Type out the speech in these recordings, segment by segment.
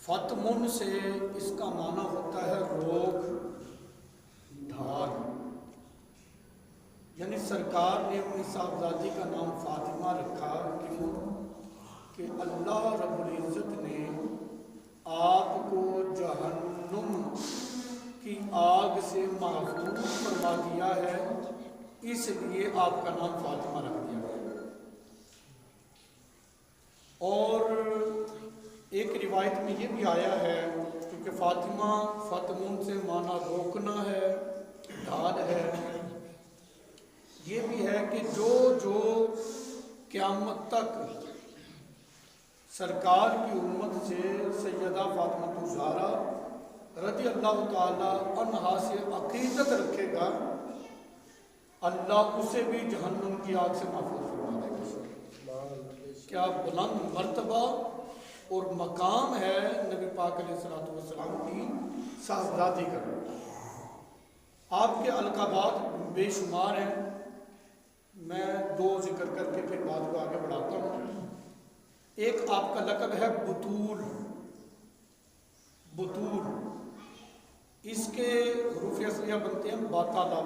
فتمن سے اس کا معنی ہوتا ہے روک ڈھال، یعنی سرکار نے اپنی صاحبزادی کا نام فاطمہ رکھا کیوں کہ اللہ رب العزت نے آپ کو جہنم کی آگ سے محفوظ فرما دیا ہے، اس لیے آپ کا نام فاطمہ رکھ دیا گیا۔ اور ایک روایت میں یہ بھی آیا ہے کیونکہ فاطمہ فتمون سے معنی روکنا ہے، ڈھال ہے، یہ بھی ہے کہ جو قیامت تک سرکار کی امت سے سیدہ فاطمہ الزہرا رضی اللہ تعالی عنہا سے عقیدت رکھے گا، اللہ اسے بھی جہنم کی آگ سے محفوظ فرما دے گا۔ کیا بلند مرتبہ اور مقام ہے نبی پاک علیہ الصلوۃ والسلام کی صاحبزادی کا۔ آپ کے القابات بے شمار ہیں، میں دو ذکر کر کے پھر بات کو آگے بڑھاتا ہوں۔ ایک آپ کا لقب ہے بطول، بطول، اس کے حروف اصلیہ بنتے ہیں باطالہ،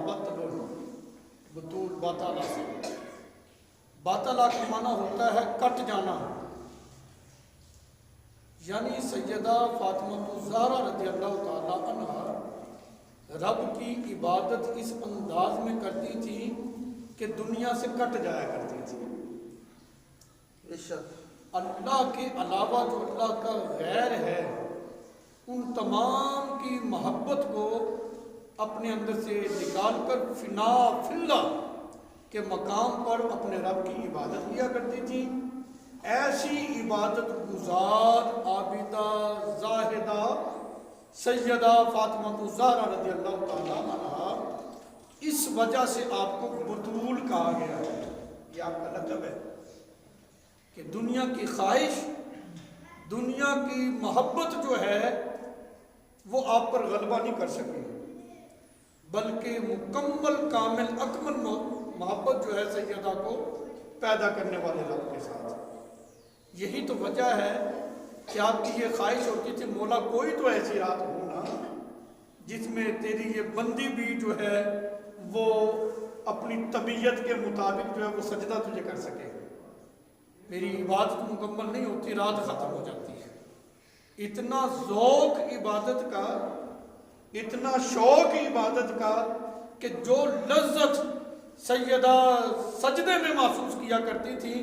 بطول باطالہ سے۔ باطالہ کا معنی ہوتا ہے کٹ جانا، یعنی سیدہ فاطمہ الزہرا رضی اللہ تعالی عنہا رب کی عبادت اس انداز میں کرتی تھی کہ دنیا سے کٹ جایا کرتی تھی۔ اللہ کے علاوہ جو اللہ کا غیر ہے ان تمام کی محبت کو اپنے اندر سے نکال کر فنا فلہ کے مقام پر اپنے رب کی عبادت کیا کرتی تھی۔ ایسی عبادت گزار عابدہ زاہدہ سیدہ فاطمہ الزہرا رضی اللہ تعالی عنہا، اس وجہ سے آپ کو بطول کہا گیا ہے، یہ آپ کا لقب ہے کہ دنیا کی خواہش، دنیا کی محبت جو ہے وہ آپ پر غلبہ نہیں کر سکے، بلکہ مکمل کامل اکمل محبت جو ہے سیدہ کو پیدا کرنے والے رب کے ساتھ۔ یہی تو وجہ ہے کہ آپ کی یہ خواہش ہوتی تھی مولا کوئی تو ایسی رات ہو نا جس میں تیری یہ بندی بھی جو ہے وہ اپنی طبیعت کے مطابق جو ہے وہ سجدہ تجھے کر سکے، میری عبادت مکمل نہیں ہوتی، رات ختم ہو جاتی ہے۔ اتنا ذوق عبادت کا، اتنا شوق عبادت کا کہ جو لذت سیدہ سجدے میں محسوس کیا کرتی تھی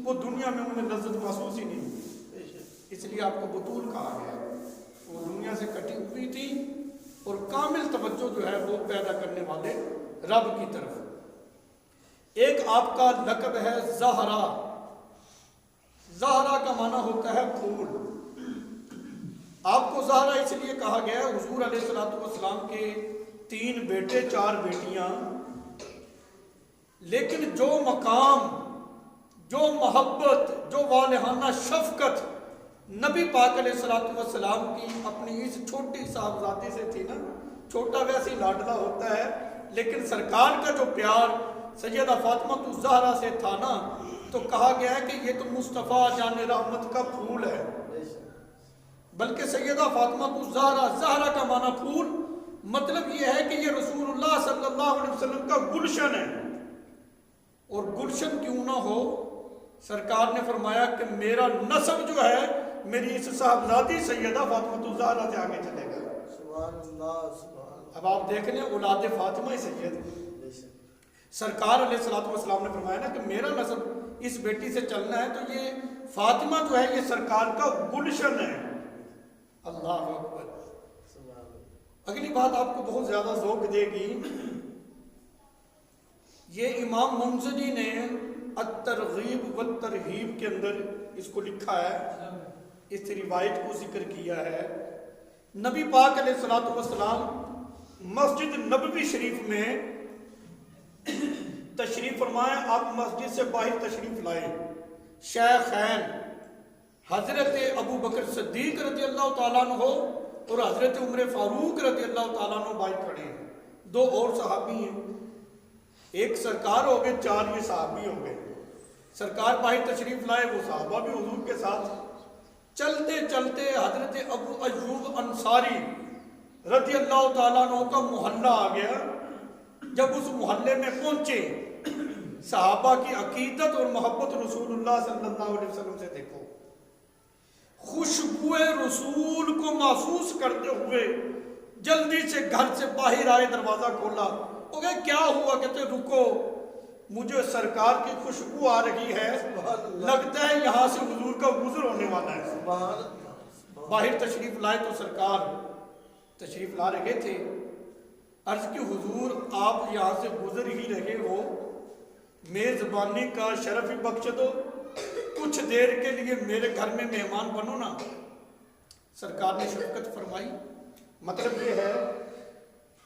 وہ دنیا میں انہیں لذت محسوس ہی نہیں ہوئی، اس لیے آپ کو بطول کہا گیا۔ وہ دنیا سے کٹی ہوئی تھی اور کامل توجہ جو ہے وہ پیدا کرنے والے رب کی طرف۔ ایک آپ کا لقب ہے زہرا، زہرا کا معنی ہوتا ہے پھول۔ آپ کو زہرا اس لیے کہا گیا ہے، حضور علیہ الصلوۃ والسلام کے 3 بیٹے 4 بیٹیاں، لیکن جو مقام، جو محبت، جو والہانہ شفقت نبی پاک علیہ الصلوۃ والسلام کی اپنی اس چھوٹی صاحبزادی سے تھی نا، چھوٹا ویسے لاڈلا ہوتا ہے، لیکن سرکار کا جو پیار سیدہ فاطمہ الزہرا سے تھا نا، تو کہا گیا ہے کہ یہ تو مصطفیٰ جان رحمت کا پھول ہے۔ بلکہ سیدہ فاطمہ الزہرا، زہرا کا معنی پھول، مطلب یہ ہے کہ یہ رسول اللہ صلی اللہ علیہ وسلم کا گلشن ہے، اور گلشن کیوں نہ ہو، سرکار نے فرمایا کہ میرا نسب جو ہے میری اس صاحبزادی سیدہ فاطمہ الزہرا سے آگے چلے گا۔ سبحان اللہ، سبحان اللہ۔ اب آپ دیکھ لیں اولاد فاطمہ سید، سرکار علیہ الصلوۃ والسلام نے فرمایا نا کہ میرا نسب اس بیٹی سے چلنا ہے، تو یہ فاطمہ جو ہے یہ سرکار کا گلشن ہے۔ اللہ اکبر۔ اگلی بات آپ کو بہت زیادہ ذوق دے گی، یہ امام منذری نے الترغیب والترہیب کے اندر اس کو لکھا ہے، اس روایت کو ذکر کیا ہے۔ نبی پاک علیہ الصلوۃ والسلام مسجد نبوی شریف میں تشریف فرمائے، آپ مسجد سے باہر تشریف لائے، شیخین حضرت ابو بکر صدیق رضی اللہ تعالیٰ عنہ اور حضرت عمر فاروق رضی اللہ تعالیٰ عنہ باہر کھڑے ہیں، 2 اور صحابی ہیں، ایک سرکار ہو گئے، 4 یہ صحابی ہو گئے۔ سرکار باہر تشریف لائے، وہ صحابہ بھی حضور کے ساتھ، چلتے چلتے حضرت ابو ایوب انصاری رضی اللہ تعالیٰ عنہ کا محلہ آ گیا. جب اس محلے میں پہنچے، صحابہ کی عقیدت اور محبت رسول اللہ صلی اللہ علیہ وسلم سے دیکھو. خوشبو رسول کو محسوس کرتے ہوئے جلدی سے گھر سے باہر آئے، دروازہ کھولا. وہ کہے کیا ہوا؟ کہتے رکو، مجھے سرکار کی خوشبو آ رہی ہے، لگتا ہے یہاں سے حضور کا گزر ہونے والا ہے. باہر تشریف لائے تو سرکار تشریف لا رہے تھے. عرض کی حضور آپ یہاں سے گزر ہی رہے ہو، میزبانی کا شرف ہی بخش دو، کچھ دیر کے لیے میرے گھر میں مہمان بنو نا. سرکار نے شفقت فرمائی. مطلب یہ ہے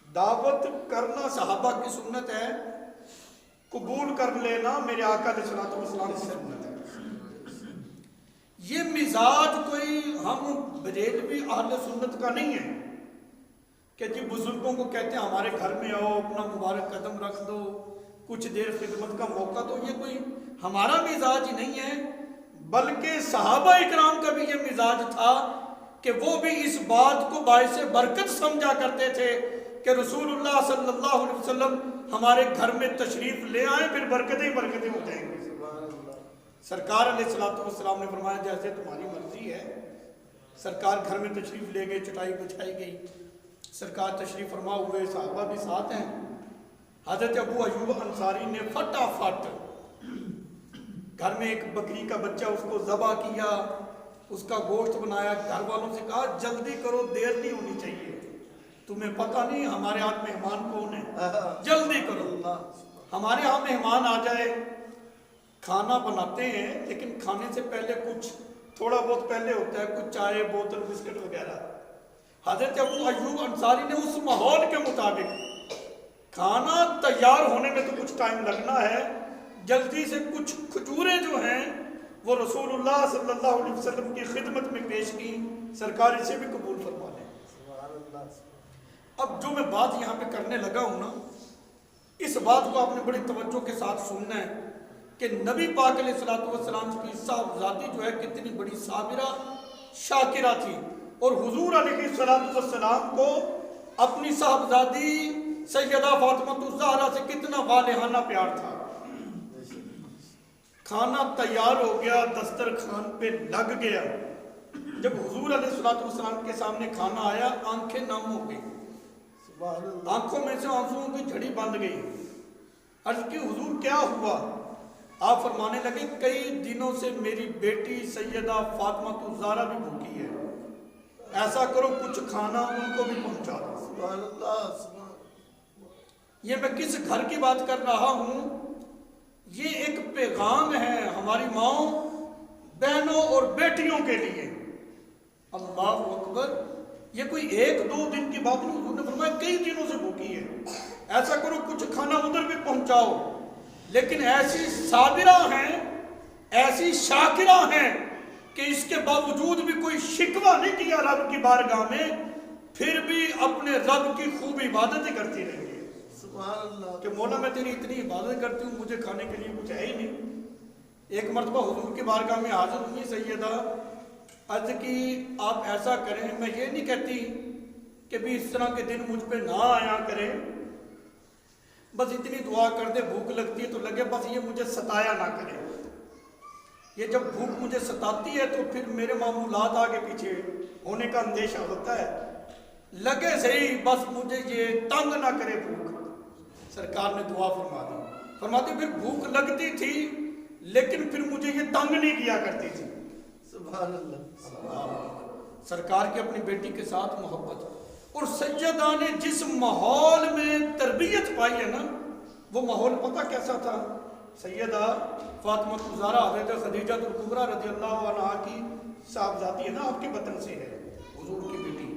دعوت کرنا صحابہ کی سنت ہے، قبول کر لینا میرے آقا علیہ الصلوۃ والسلام کی سنت ہے. یہ مزاج کوئی ہم بریلوی اہل سنت کا نہیں ہے کہ جی بزرگوں کو کہتے ہیں ہمارے گھر میں آؤ، اپنا مبارک قدم رکھ دو، کچھ دیر خدمت کا موقع دو. یہ کوئی ہمارا مزاج ہی نہیں ہے، بلکہ صحابہ اکرام کا بھی یہ مزاج تھا کہ وہ بھی اس بات کو باعث برکت سمجھا کرتے تھے کہ رسول اللہ صلی اللہ علیہ وسلم ہمارے گھر میں تشریف لے آئیں، پھر برکتیں برکتیں ہو جائیں گی. سرکار علیہ الصلوۃ والسلام نے فرمایا جیسے تمہاری مرضی ہے. سرکار گھر میں تشریف لے گئے، چٹائی بچھائی گئی، سرکار تشریف فرما ہوئے، صحابہ بھی ساتھ ہیں. حضرت ابو ایوب انصاری نے فٹافٹ گھر میں ایک بکری کا بچہ اس کو ذبح کیا، اس کا گوشت بنایا. گھر والوں سے کہا جلدی کرو، دیر نہیں ہونی چاہیے، تمہیں پتہ نہیں ہمارے ہاتھ مہمان کون ہے، جلدی کرو. ہمارے ہاں مہمان آ جائے، کھانا بناتے ہیں لیکن کھانے سے پہلے کچھ تھوڑا بہت پہلے ہوتا ہے، کچھ چائے بوتل بسکٹ وغیرہ. حضرت ابو ایوب انصاری نے اس ماحول کے مطابق کھانا تیار ہونے میں تو کچھ ٹائم لگنا ہے، جلدی سے کچھ کھجوریں جو ہیں وہ رسول اللہ صلی اللہ علیہ وسلم کی خدمت میں پیش کی. سرکار اسے بھی قبول فرما لیں. اب جو میں بات یہاں پہ کرنے لگا ہوں نا، اس بات کو آپ نے بڑی توجہ کے ساتھ سننا ہے کہ نبی پاک علیہ الصلوۃ والسلام کی صاحبزادی جو ہے کتنی بڑی صابرہ شاکرہ تھی، اور حضور علیہ الصلوۃ والسلام کو اپنی صاحبزادی سیدہ فاطمہ الزہرا سے کتنا والہانہ پیار تھا. کھانا تیار ہو گیا، دسترخوان پہ لگ گیا. جب حضور علیہ الصلوۃ والسلام کے سامنے کھانا آیا، آنکھیں نم ہو گئی، آنکھوں میں سے آنسوؤں کی جھڑی بند گئی. عرض کی حضور کیا ہوا؟ آپ فرمانے لگے کئی دنوں سے میری بیٹی سیدہ فاطمہ الزہرا بھی بھوکی ہے، ایسا کرو کچھ کھانا ان کو بھی پہنچا دو. سبحان اللہ. یہ میں کس گھر کی بات کر رہا ہوں؟ یہ ایک پیغام ہے ہماری ماؤں، بہنوں اور بیٹیوں کے لیے. اللہ اکبر. یہ کوئی ایک دو دن کی بات نہیں، حضور نے فرمایا کئی دنوں سے بھوکی ہے، ایسا کرو کچھ کھانا ادھر بھی پہنچاؤ. لیکن ایسی صابرہ ہیں، ایسی شاکرہ ہیں کہ اس کے باوجود بھی کوئی شکوہ نہیں کیا رب کی بارگاہ میں، پھر بھی اپنے رب کی خوب عبادتیں کرتی رہی ہے. سبحان اللہ. کہ مولا میں تیری اتنی عبادت کرتی ہوں، مجھے کھانے کے لیے کچھ ہے ہی نہیں. ایک مرتبہ حضور کی بارگاہ میں حاضر ہوئی سیدہ، عرض کی آپ ایسا کریں، میں یہ نہیں کہتی کہ بھی اس طرح کے دن مجھ پہ نہ آیا کریں، بس اتنی دعا کر دے، بھوک لگتی ہے تو لگے بس یہ مجھے ستایا نہ کرے. یہ جب بھوک مجھے ستاتی ہے تو پھر میرے معمولات آگے پیچھے ہونے کا اندیشہ ہوتا ہے، لگے صحیح بس مجھے یہ تنگ نہ کرے بھوک. سرکار نے دعا فرماتی پھر بھوک لگتی تھی لیکن پھر مجھے یہ تنگ نہیں کیا کرتی تھی. سبحان اللہ. سرکار کی اپنی بیٹی کے ساتھ محبت. اور سیدہ نے جس ماحول میں تربیت پائی ہے نا، وہ ماحول پتہ کیسا تھا؟ سیدہ فاطمہ الزہرا حضرت خدیجہ الکبریٰ رضی اللہ عنہا کی صاحبزادی ہے نا، آپ کے وطن سے ہے، حضور کی بیٹی.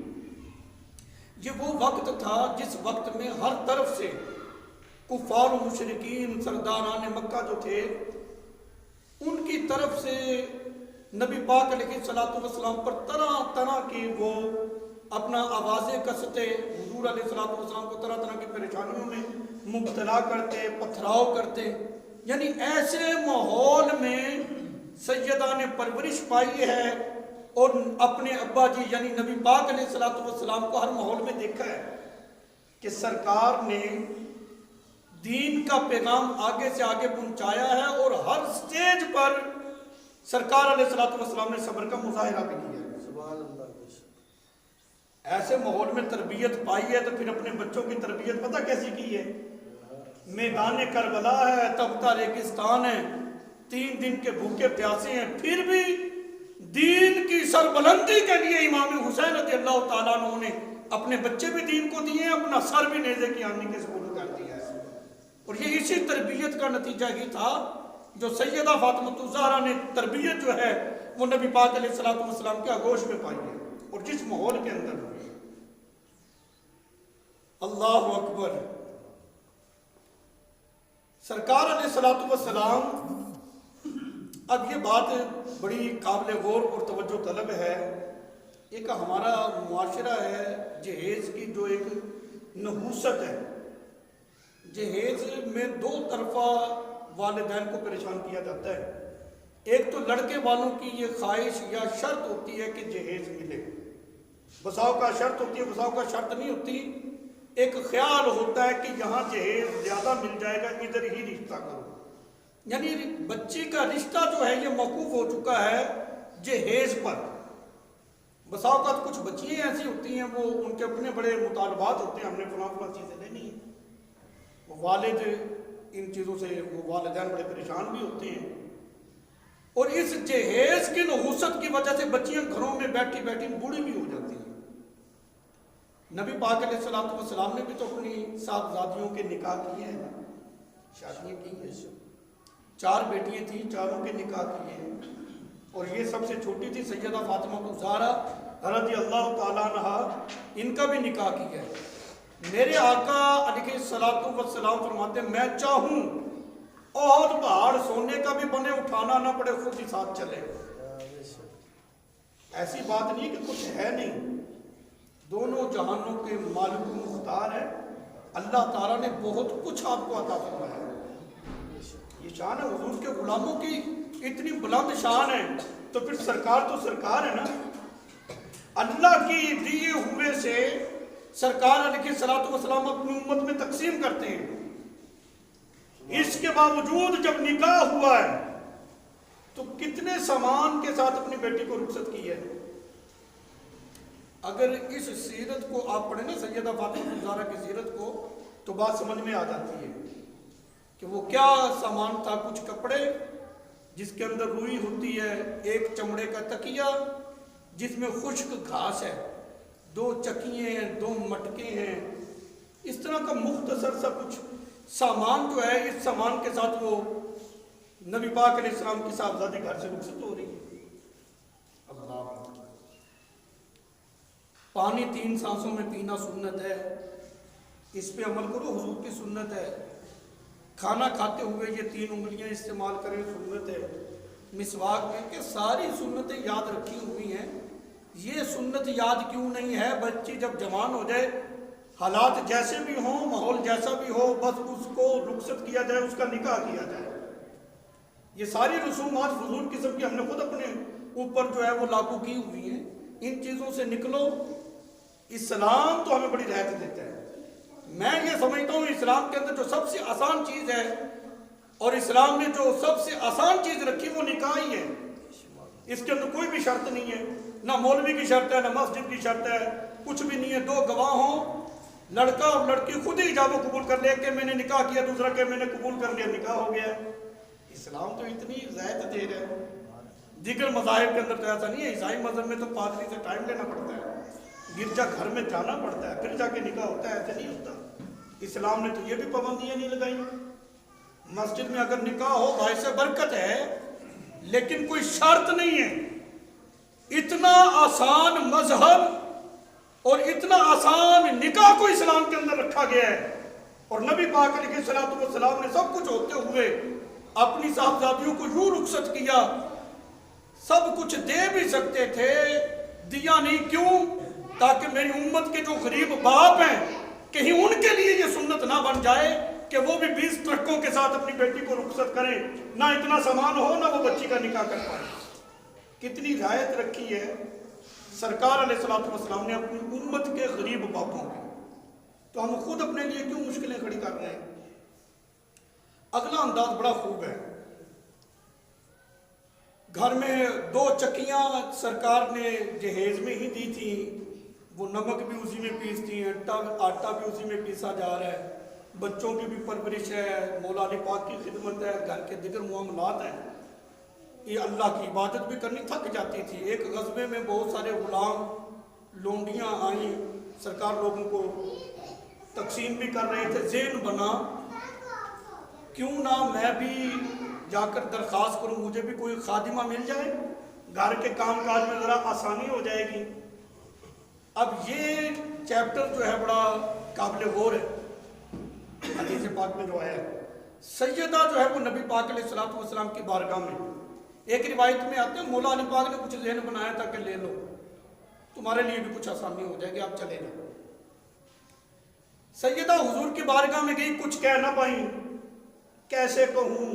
یہ وہ وقت تھا جس وقت میں ہر طرف سے کفار و مشرکین سرداران مکہ جو تھے، ان کی طرف سے نبی پاک علیہ الصلوۃ والسلام پر طرح طرح کی وہ اپنا آوازیں کستے، حضور علیہ الصلوۃ والسلام کو طرح طرح کی پریشانیوں میں مبتلا کرتے، پتھراؤ کرتے. یعنی ایسے ماحول میں سیدہ نے پرورش پائی ہے اور اپنے ابا جی یعنی نبی پاک علیہ الصلوۃ والسلام کو ہر ماحول میں دیکھا ہے کہ سرکار نے دین کا پیغام آگے سے آگے پہنچایا ہے، اور ہر سٹیج پر سرکار علیہ الصلوۃ والسلام نے صبر کا مظاہرہ بھی کیا ہے۔ سبحان اللہ۔ ایسے ماحول میں تربیت پائی ہے تو پھر اپنے بچوں کی تربیت پتہ کیسی کی ہے؟ میدان کربلا ہے، تبتا ریگستان ہے، 3 دن کے بھوکے پیاسے ہیں، پھر بھی دین کی سربلندی کے لیے امام حسین رضی اللہ تعالیٰ عنہ نے اپنے بچے بھی دین کو دیے، اپنا سر بھی نیزے کی آنے کے سپرد کر دیا ہے۔ اور یہ اسی تربیت کا نتیجہ ہی تھا جو سیدہ فاطمہ الزہرا نے تربیت جو ہے وہ نبی پاک علیہ الصلوۃ والسلام کے آغوش میں پائی ہے، اور جس ماحول کے اندر ہوئی۔ اللہ اکبر۔ سرکار علیہ الصلوۃ والسلام، اب یہ بات بڑی قابل غور اور توجہ طلب ہے۔ ایک ہمارا معاشرہ ہے جہیز کی جو ایک نحوست ہے، جہیز میں 2 طرفہ والدین کو پریشان کیا جاتا ہے۔ ایک تو لڑکے والوں کی یہ خواہش یا شرط ہوتی ہے کہ جہیز ملے، بساؤ کا شرط ہوتی ہے، بساؤ کا شرط نہیں ہوتی۔ ایک خیال ہوتا ہے کہ یہاں جہیز زیادہ مل جائے گا، ادھر ہی رشتہ کرو، یعنی بچی کا رشتہ جو ہے یہ موقوف ہو چکا ہے جہیز پر۔ بسا اوقات کچھ بچیاں ایسی ہوتی ہیں وہ ان کے اپنے بڑے مطالبات ہوتے ہیں، ہم نے فلاں فلاں چیزیں لینی ہیں، وہ والد ان چیزوں سے، وہ والدین بڑے پریشان بھی ہوتے ہیں، اور اس جہیز کی نحوست کی وجہ سے بچیاں گھروں میں بیٹھی بیٹھی بوڑھی بھی ہو جاتی ہیں۔ نبی پاک علیہ الصلوۃ والسلام نے بھی تو اپنی صاحبزادیوں کے نکاح کیے ہیں، شادیاں کی ہیں، 4 بیٹیاں تھیں، 4 کے نکاح کیے ہیں، اور یہ سب سے چھوٹی تھی سیدہ فاطمہ الزہرا رضی اللہ تعالیٰ عنہا، ان کا بھی نکاح کیا ہے۔ میرے آقا علیہ الصلوۃ والسلام فرماتے ہیں میں چاہوں احد پہاڑ سونے کا بھی بنے، اٹھانا نہ پڑے، خود ہی ساتھ چلے۔ ایسی بات نہیں کہ کچھ ہے نہیں، دونوں جہانوں کے مالک و مختار ہے، اللہ تعالیٰ نے بہت کچھ آپ کو عطا فرمایا ہے۔ یہ شان ہے حضور کے غلاموں کی، اتنی بلند شان ہے، تو پھر سرکار تو سرکار ہے نا، اللہ کی دیے ہوئے سے سرکار علیہ الصلوۃ والسلام اپنی امت میں تقسیم کرتے ہیں۔ اس کے باوجود جب نکاح ہوا ہے تو کتنے سامان کے ساتھ اپنی بیٹی کو رخصت کی ہے۔ اگر اس سیرت کو آپ پڑھیں نا، سیدہ فاطمہ الزہرا کی سیرت کو، تو بات سمجھ میں آ جاتی ہے کہ وہ کیا سامان تھا۔ کچھ کپڑے جس کے اندر روئی ہوتی ہے، ایک چمڑے کا تکیہ جس میں خشک گھاس ہے، 2 چکیے ہیں، 2 مٹکے ہیں، اس طرح کا مختصر سا کچھ سامان جو ہے، اس سامان کے ساتھ وہ نبی پاک علیہ السلام کی صاحبزادی گھر سے رخصت ہو رہی ہے۔ اللہ، پانی 3 سانسوں میں پینا سنت ہے، اس پہ عمل کرو، حضور کی سنت ہے۔ کھانا کھاتے ہوئے یہ 3 انگلیاں استعمال کریں، سنت ہے۔ مسواک میں کہ ساری سنتیں یاد رکھی ہوئی ہیں، یہ سنت یاد کیوں نہیں ہے؟ بچی جب جوان ہو جائے، حالات جیسے بھی ہوں، ماحول جیسا بھی ہو، بس اس کو رخصت کیا جائے، اس کا نکاح کیا جائے۔ یہ ساری رسومات فضول قسم کی ہم نے خود اپنے اوپر جو ہے وہ لاگو کی ہوئی ہیں۔ ان چیزوں سے نکلو۔ اسلام تو ہمیں بڑی رعایت دیتا ہے۔ میں یہ سمجھتا ہوں اسلام کے اندر جو سب سے آسان چیز ہے، اور اسلام نے جو سب سے آسان چیز رکھی وہ نکاح ہی ہے۔ اس کے اندر کوئی بھی شرط نہیں ہے، نہ مولوی کی شرط ہے، نہ مسجد کی شرط ہے، کچھ بھی نہیں ہے۔ 2 گواہ ہوں، لڑکا اور لڑکی خود ہی ایجاب و قبول کر لے کہ میں نے نکاح کیا، دوسرا کہ میں نے قبول کر لیا، نکاح ہو گیا۔ اسلام تو اتنی رعایت دے رہا ہے۔ دیگر مذاہب کے اندر تو ایسا نہیں ہے۔ عیسائی مذہب میں تو پادری سے ٹائم لینا پڑتا ہے، گرجا گھر میں جانا پڑتا ہے، پھر جا کے نکاح ہوتا ہے، ایسے نہیں ہوتا۔ اسلام نے تو یہ بھی پابندیاں نہیں لگائی۔ مسجد میں اگر نکاح ہو باعث برکت ہے، لیکن کوئی شرط نہیں ہے۔ اتنا آسان مذہب اور اتنا آسان نکاح کو اسلام کے اندر رکھا گیا ہے، اور نبی پاک علیہ الصلوۃ والسلام نے سب کچھ ہوتے ہوئے اپنی صاحبزادیوں کو یوں رخصت کیا۔ سب کچھ دے بھی سکتے تھے، دیا نہیں، کیوں؟ تاکہ میری امت کے جو غریب باپ ہیں کہیں ان کے لیے یہ سنت نہ بن جائے کہ وہ بھی 20 ٹرکوں کے ساتھ اپنی بیٹی کو رخصت کریں، نہ اتنا سامان ہو، نہ وہ بچی کا نکاح کر پائے۔ کتنی رعایت رکھی ہے سرکار علیہ الصلوۃ والسلام نے اپنی امت کے غریب باپوں کی، تو ہم خود اپنے لیے کیوں مشکلیں کھڑی کر رہے ہیں؟ اگلا انداز بڑا خوب ہے، گھر میں 2 چکیاں سرکار نے جہیز میں ہی دی تھی، وہ نمک بھی اسی میں پیستی ہیں، آٹا بھی اسی میں پیسا جا رہا ہے، بچوں کی بھی پرورش ہے، مولا علی پاک کی خدمت ہے، گھر کے دیگر معاملات ہیں، یہ اللہ کی عبادت بھی کرنی تھک جاتی تھی۔ ایک غزوے میں بہت سارے غلام لونڈیاں آئیں، سرکار لوگوں کو تقسیم بھی کر رہے تھے، ذہن بنا کیوں نہ میں بھی جا کر درخواست کروں، مجھے بھی کوئی خادمہ مل جائے، گھر کے کام کاج میں ذرا آسانی ہو جائے گی۔ اب یہ چیپٹر جو ہے بڑا قابل غور ہے، حدیث پاک میں جو ہے سیدہ جو ہے وہ نبی پاک علیہ الصلوۃ والسلام کی بارگاہ میں، ایک روایت میں آتے ہیں مولا علی پاک نے کچھ ذہن بنایا تھا کہ لے لو، تمہارے لیے بھی کچھ آسانی ہو جائے گی، آپ چلے جاؤ۔ سیدہ حضور کی بارگاہ میں گئی، کچھ کہہ نہ پائیں، کیسے کہوں؟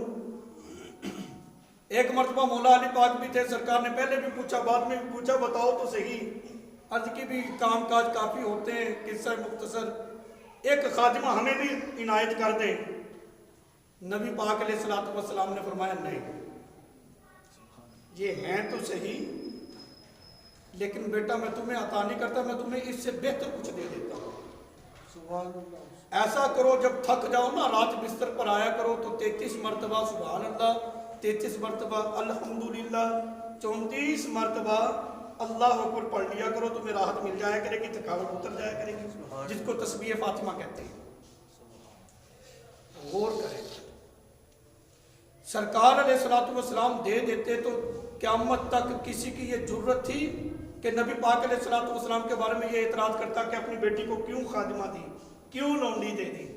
ایک مرتبہ مولا علی پاک بھی تھے، سرکار نے پہلے بھی پوچھا بعد میں بھی پوچھا، بتاؤ تو صحیح، عرض کی بھی کام کاج کافی ہوتے ہیں، قصہ مختصر، ایک خادمہ ہمیں بھی عنایت کر دیں۔ نبی پاک علیہ الصلوۃ والسلام نے فرمایا نہیں، یہ ہیں تو صحیح لیکن بیٹا میں تمہیں عطا نہیں کرتا، میں تمہیں اس سے بہتر کچھ دے دیتا ہوں۔ ایسا کرو جب تھک جاؤ نا، رات بستر پر آیا کرو تو 33 مرتبہ سبحان اللہ، 33 مرتبہ الحمدللہ، 34 مرتبہ اللہ اکبر پڑھ لیا کرو، تمہیں راحت مل جایا کرے گی، تھکاوٹ اتر جایا کرے گی، جس کو تسبیح فاطمہ کہتے ہیں۔ غور کریں، سرکار علیہ الصلوۃ والسلام دے دیتے تو قیامت تک کسی کی یہ جرت تھی کہ نبی پاک علیہ الصلوۃ والسلام کے بارے میں یہ اعتراض کرتا کہ اپنی بیٹی کو کیوں خادمہ دی، کیوں لونڈی دے دی؟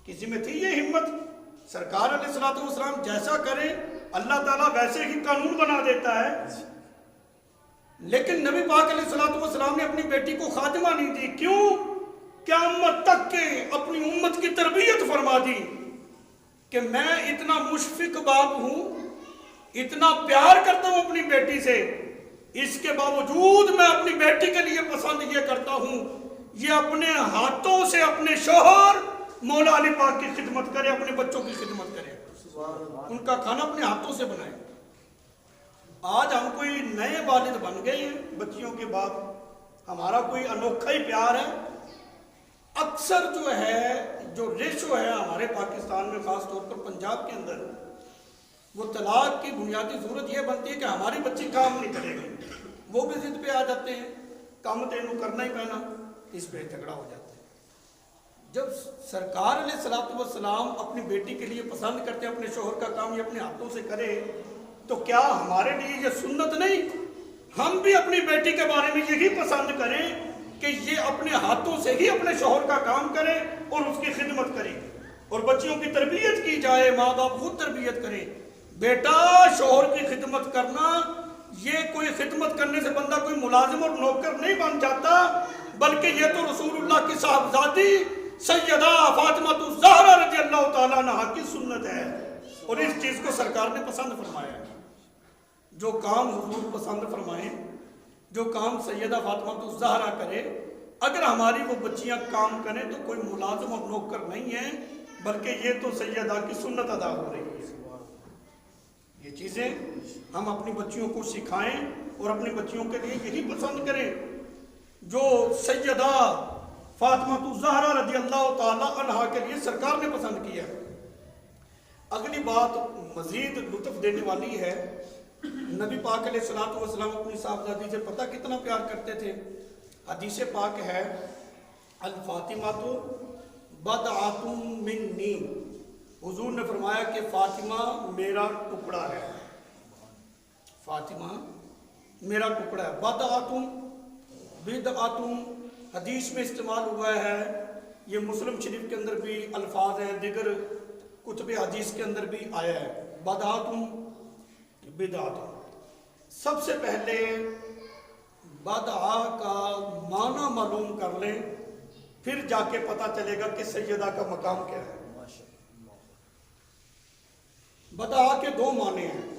کسی میں تھی یہ ہمت؟ سرکار علیہ الصلوۃ والسلام جیسا کرے اللہ تعالیٰ ویسے ہی قانون بنا دیتا ہے، لیکن نبی پاک علیہ الصلوۃ والسلام نے اپنی بیٹی کو خادمہ نہیں دی، کیوں؟ قیامت تک کے اپنی امت کی تربیت فرما دی کہ میں اتنا مشفق باپ ہوں، اتنا پیار کرتا ہوں اپنی بیٹی سے، اس کے باوجود میں اپنی بیٹی کے لیے پسند یہ کرتا ہوں یہ اپنے ہاتھوں سے اپنے شوہر مولا علی پاک کی خدمت کرے، اپنے بچوں کی خدمت کرے، ان کا کھانا اپنے ہاتھوں سے بنائے۔ آج ہم کوئی نئے والد بن گئے ہیں، بچیوں کے باپ، ہمارا کوئی انوکھا ہی پیار ہے۔ اکثر جو ہے جو ریشو ہے ہمارے پاکستان میں، خاص طور پر پنجاب کے اندر، وہ طلاق کی بنیادی ضرورت یہ بنتی ہے کہ ہماری بچی کام نہیں کرے گی، وہ بھی ضد پہ آ جاتے ہیں، کام تینوں کرنا ہی پینا، اس پہ جھگڑا ہو جاتا ہے۔ جب سرکار علیہ الصلوۃ والسلام اپنی بیٹی کے لیے پسند کرتے ہیں اپنے شوہر کا کام یہ اپنے ہاتھوں سے کرے، تو کیا ہمارے لیے یہ سنت نہیں؟ ہم بھی اپنی بیٹی کے بارے میں یہی پسند کریں کہ یہ اپنے ہاتھوں سے ہی اپنے شوہر کا کام کرے اور اس کی خدمت کرے، اور بچیوں کی تربیت کی جائے، ماں باپ خود تربیت کریں۔ بیٹا شوہر کی خدمت کرنا، یہ کوئی خدمت کرنے سے بندہ کوئی ملازم اور نوکر نہیں بن جاتا، بلکہ یہ تو رسول اللہ کی صاحبزادی سیدہ فاطمہ الزہرا رضی اللہ تعالیٰ عنہا کی سنت ہے، اور اس چیز کو سرکار نے پسند فرمایا ہے۔ جو کام حضور پسند فرمائیں، جو کام سیدہ فاطمہ الزہرا کرے، اگر ہماری وہ بچیاں کام کریں تو کوئی ملازم اور نوکر نہیں ہے، بلکہ یہ تو سیدہ کی سنت ادا ہو رہی ہے۔ یہ چیزیں ہم اپنی بچیوں کو سکھائیں اور اپنی بچیوں کے لیے یہی پسند کریں جو سیدہ فاطمہ الزہرا رضی اللہ تعالی عنہا کے لیے سرکار نے پسند کیا۔ اگلی بات مزید لطف دینے والی ہے، نبی پاک علیہ الصلوۃ والسلام اپنی صاحبزادی سے پتہ کتنا پیار کرتے تھے۔ حدیث پاک ہے الفاطمہ بضعۃ منی، حضور نے فرمایا کہ فاطمہ میرا ٹکڑا ہے، فاطمہ میرا ٹکڑا ہے۔ بدعۃ حدیث میں استعمال ہوا ہے، یہ مسلم شریف کے اندر بھی الفاظ ہیں، دیگر کتب حدیث کے اندر بھی آیا ہے، بدعۃ۔ سب سے پہلے بدعہ کا معنی معلوم کر لیں، پھر جا کے پتہ چلے گا کہ سیدہ کا مقام کیا ہے۔ بدعہ کے 2 معنی ہیں،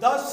10,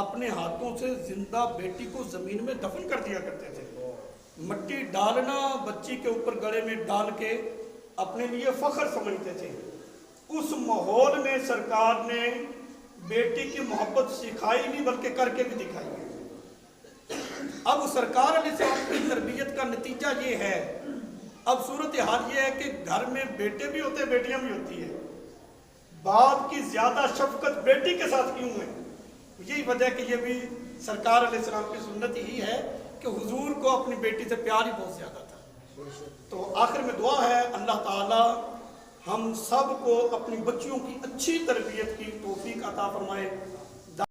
اپنے ہاتھوں سے زندہ بیٹی کو زمین میں دفن کر دیا کرتے تھے. مٹی ڈالنا بچی کے اوپر گلے میں ڈال کے اپنے لیے فخر سمجھتے تھے. اس ماحول میں سرکار نے بیٹی کی محبت سکھائی نہیں بلکہ کر کے بھی دکھائی. اب سرکار علیہ السلام کی تربیت کا نتیجہ یہ ہے. اب صورتحال یہ ہے کہ گھر میں بیٹے بھی ہوتے بیٹیاں بھی ہوتی ہیں. باپ کی زیادہ شفقت بیٹی کے ساتھ کیوں ہے؟ یہی وجہ ہے کہ یہ بھی سرکار علیہ السلام کی سنت ہی ہے کہ حضور کو اپنی بیٹی سے پیار ہی بہت زیادہ تھا. تو آخر میں دعا ہے اللہ تعالی ہم سب کو اپنی بچیوں کی اچھی تربیت کی توفیق عطا فرمائے.